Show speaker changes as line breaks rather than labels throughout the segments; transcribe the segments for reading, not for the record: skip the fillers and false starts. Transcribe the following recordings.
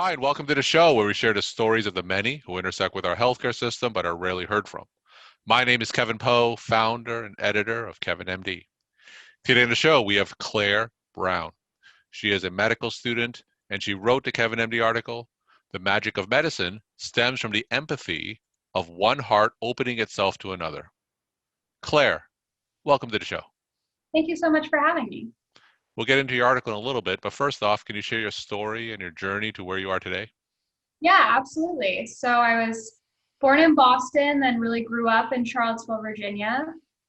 Hi, and welcome to the show where we share the stories of the many who intersect with our healthcare system but are rarely heard from. My name is Kevin Pho, founder and editor of KevinMD. Today on the show, we have Claire Brown. She is a medical student, and she wrote the KevinMD article, "The Magic of Medicine Stems from the Empathy of One Heart Opening Itself to Another." Claire, welcome to the show.
Thank you so much for having me.
We'll get into your article in a little bit, but first off, can you share your story and your journey to where you are today?
Yeah, absolutely. So I was born in Boston, then really grew up in Charlottesville, Virginia.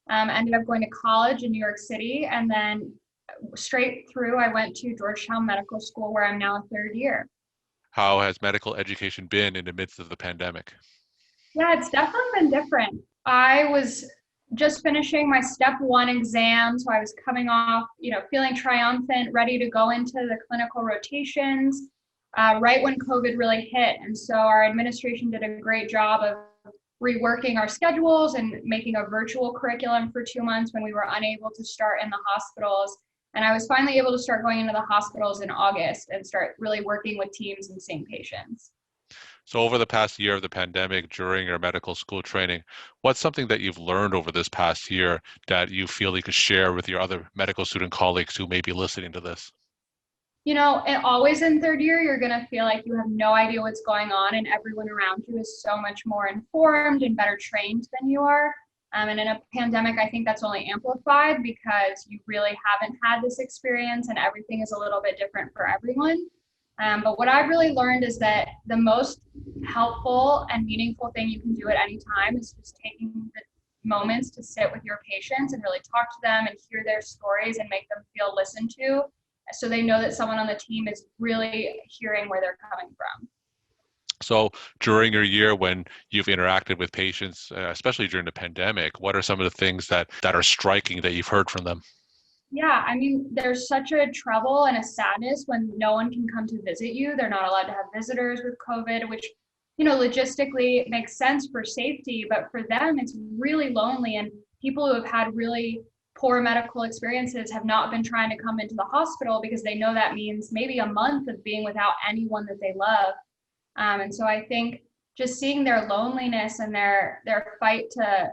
Ended up going to college in New York City, and then straight through, I went to Georgetown Medical School, where I'm now a third year.
How has medical education been in the midst of the pandemic?
Yeah, it's definitely been different. I was just finishing my step one exam, so I was coming off, feeling triumphant, ready to go into the clinical rotations, right when COVID really hit. And so our administration did a great job of reworking our schedules and making a virtual curriculum for 2 months when we were unable to start in the hospitals. And I was finally able to start going into the hospitals in August and start really working with teams and seeing patients.
So over the past year of the pandemic, during your medical school training, what's something that you've learned over this past year that you feel you could share with your other medical student colleagues who may be listening to this?
And always in third year, you're going to feel like you have no idea what's going on, and everyone around you is so much more informed and better trained than you are. And in a pandemic, I think that's only amplified because you really haven't had this experience and everything is a little bit different for everyone. But what I've really learned is that the most helpful and meaningful thing you can do at any time is just taking the moments to sit with your patients and really talk to them and hear their stories and make them feel listened to, so they know that someone on the team is really hearing where they're coming from.
So during your year when you've interacted with patients, especially during the pandemic, what are some of the things that are striking that you've heard from them?
Yeah, I mean, there's such a trouble and a sadness when no one can come to visit you. They're not allowed to have visitors with COVID, which, logistically it makes sense for safety, but for them, it's really lonely. And people who have had really poor medical experiences have not been trying to come into the hospital because they know that means maybe a month of being without anyone that they love. And so I think just seeing their loneliness and their fight to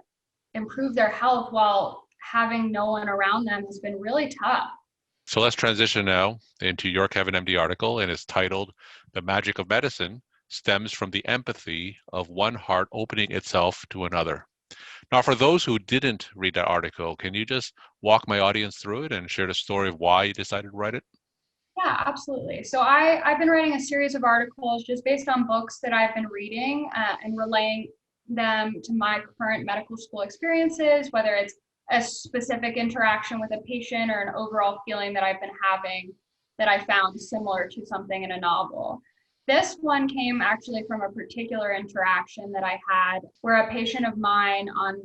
improve their health while having no one around them has been really tough.
So let's transition now into your KevinMD article, and it's titled "The Magic of Medicine Stems from the Empathy of One Heart Opening Itself to Another." Now, for those who didn't read that article, can you just walk my audience through it and share the story of why you decided to write it?
Yeah, absolutely. So I've been writing a series of articles just based on books that I've been reading and relaying them to my current medical school experiences, whether it's a specific interaction with a patient or an overall feeling that I've been having that I found similar to something in a novel. This one came actually from a particular interaction that I had where a patient of mine on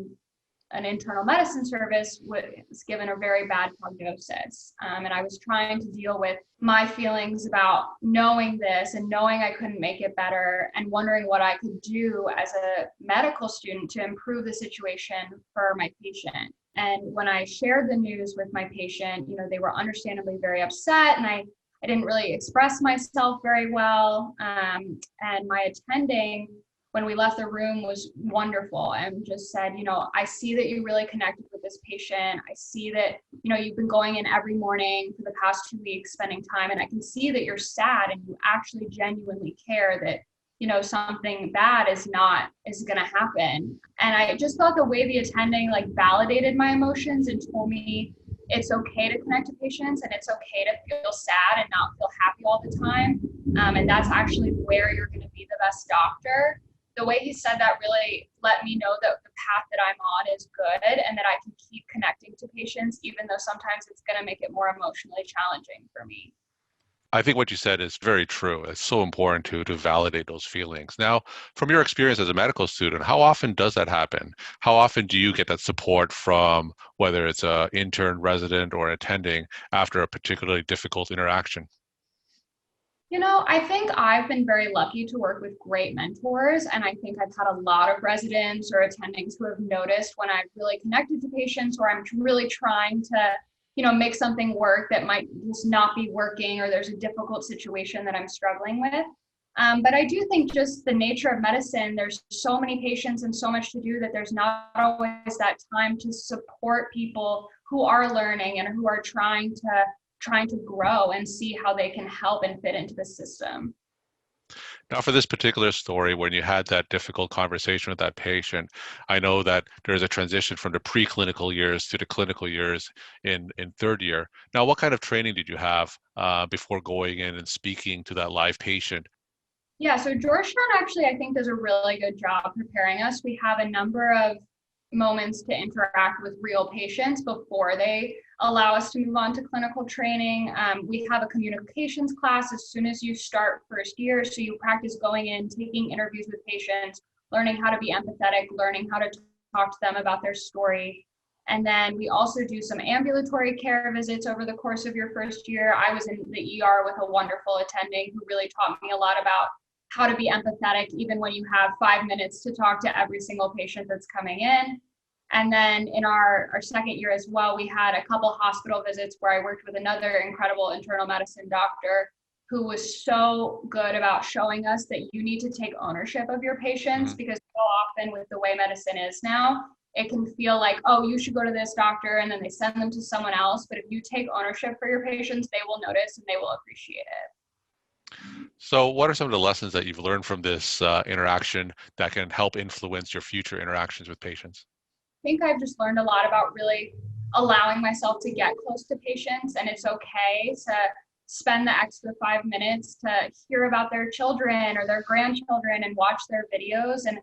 an internal medicine service was given a very bad prognosis. And I was trying to deal with my feelings about knowing this and knowing I couldn't make it better and wondering what I could do as a medical student to improve the situation for my patient. And when I shared the news with my patient, they were understandably very upset, and I didn't really express myself very well. And my attending, when we left the room, was wonderful and just said, I see that you really connected with this patient. I see that, you've been going in every morning for the past 2 weeks, spending time, and I can see that you're sad and you actually genuinely care that, something bad is going to happen. And I just thought the way the attending validated my emotions and told me it's okay to connect to patients and it's okay to feel sad and not feel happy all the time. And that's actually where you're going to be the best doctor. The way he said that really let me know that the path that I'm on is good and that I can keep connecting to patients, even though sometimes it's going to make it more emotionally challenging for me.
I think what you said is very true. It's so important to validate those feelings. Now, from your experience as a medical student, how often does that happen? How often do you get that support from whether it's an intern, resident, or attending after a particularly difficult interaction?
I think I've been very lucky to work with great mentors, and I think I've had a lot of residents or attendings who have noticed when I've really connected to patients or I'm really trying to, make something work that might just not be working, or there's a difficult situation that I'm struggling with. But I do think just the nature of medicine, there's so many patients and so much to do that there's not always that time to support people who are learning and who are trying to grow and see how they can help and fit into the system.
Now, for this particular story, when you had that difficult conversation with that patient, I know that there's a transition from the preclinical years to the clinical years in third year. Now, what kind of training did you have before going in and speaking to that live patient?
Yeah, so Georgetown actually, I think, does a really good job preparing us. We have a number of moments to interact with real patients before they allow us to move on to clinical training. We have a communications class as soon as you start first year. So you practice going in, taking interviews with patients, learning how to be empathetic, learning how to talk to them about their story. And then we also do some ambulatory care visits over the course of your first year. I was in the ER with a wonderful attending who really taught me a lot about how to be empathetic, even when you have 5 minutes to talk to every single patient that's coming in. And then in our second year as well, we had a couple hospital visits where I worked with another incredible internal medicine doctor who was so good about showing us that you need to take ownership of your patients, because so often with the way medicine is now, it can feel like, oh, you should go to this doctor, and then they send them to someone else. But if you take ownership for your patients, they will notice and they will appreciate it.
So, what are some of the lessons that you've learned from this interaction that can help influence your future interactions with patients?
I think I've just learned a lot about really allowing myself to get close to patients, and it's okay to spend the extra 5 minutes to hear about their children or their grandchildren and watch their videos and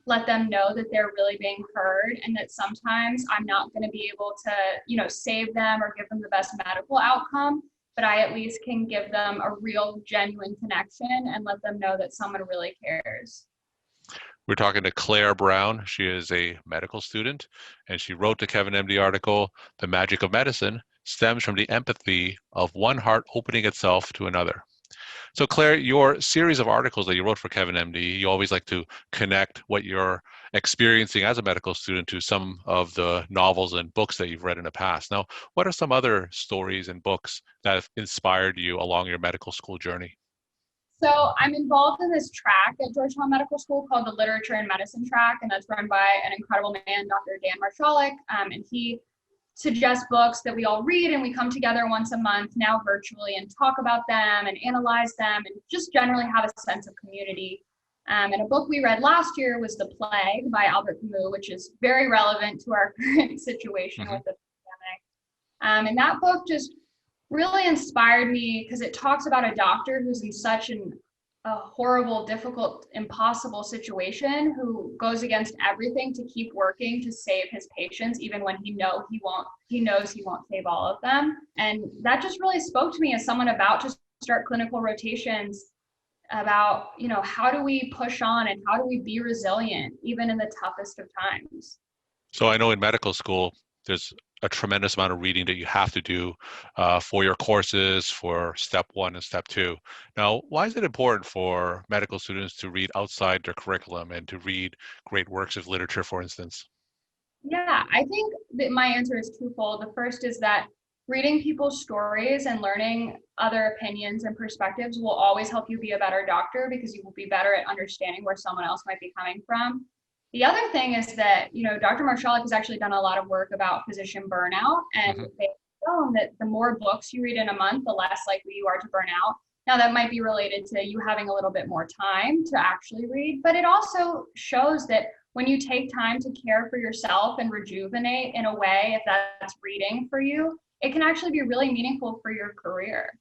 let them know that they're really being heard, and that sometimes I'm not going to be able to, save them or give them the best medical outcome, but I at least can give them a real, genuine connection and let them know that someone really cares.
We're talking to Claire Brown. She is a medical student, and she wrote the KevinMD article, "The Magic of Medicine Stems from the Empathy of One Heart Opening Itself to Another." So, Claire, your series of articles that you wrote for KevinMD, you always like to connect what you're experiencing as a medical student to some of the novels and books that you've read in the past. Now, what are some other stories and books that have inspired you along your medical school journey?
So I'm involved in this track at Georgetown Medical School called the Literature and Medicine track, and that's run by an incredible man, Dr. Dan Marshalik, and he suggests books that we all read, and we come together once a month, now virtually, and talk about them and analyze them and just generally have a sense of community. And a book we read last year was The Plague by Albert Camus, which is very relevant to our current situation with the pandemic. And that book just really inspired me because it talks about a doctor who's in such a horrible, difficult, impossible situation, who goes against everything to keep working to save his patients, even when he knows he won't save all of them. And that just really spoke to me as someone about to start clinical rotations, about, how do we push on and how do we be resilient even in the toughest of times.
So I know in medical school, there's a tremendous amount of reading that you have to do for your courses for step 1 and step 2. Now, why is it important for medical students to read outside their curriculum and to read great works of literature, for instance?
Yeah, I think that my answer is twofold. The first is that reading people's stories and learning other opinions and perspectives will always help you be a better doctor, because you will be better at understanding where someone else might be coming from. The other thing is that, Dr. Marshalik has actually done a lot of work about physician burnout, and they've shown that the more books you read in a month, the less likely you are to burn out. Now, that might be related to you having a little bit more time to actually read, but it also shows that when you take time to care for yourself and rejuvenate in a way, if that's reading for you, it can actually be really meaningful for your career.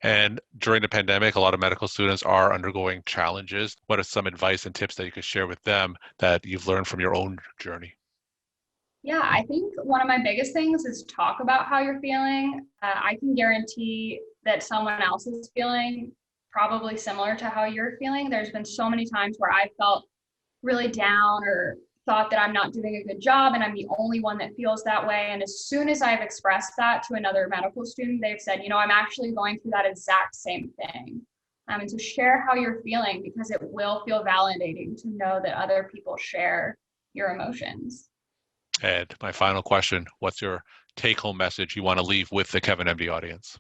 And during the pandemic, a lot of medical students are undergoing challenges. What are some advice and tips that you could share with them that you've learned from your own journey?
Yeah, I think one of my biggest things is talk about how you're feeling. I can guarantee that someone else is feeling probably similar to how you're feeling. There's been so many times where I felt really down or thought that I'm not doing a good job and I'm the only one that feels that way. And as soon as I've expressed that to another medical student, they've said, I'm actually going through that exact same thing. And so share how you're feeling, because it will feel validating to know that other people share your emotions.
And my final question, what's your take-home message you want to leave with the KevinMD audience?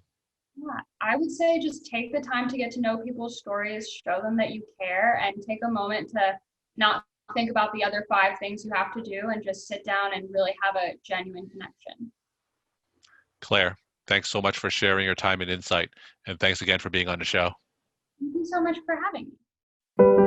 Yeah, I would say just take the time to get to know people's stories, show them that you care, and take a moment to not think about the other 5 things you have to do and just sit down and really have a genuine connection.
Claire, thanks so much for sharing your time and insight. And thanks again for being on the show.
Thank you so much for having me.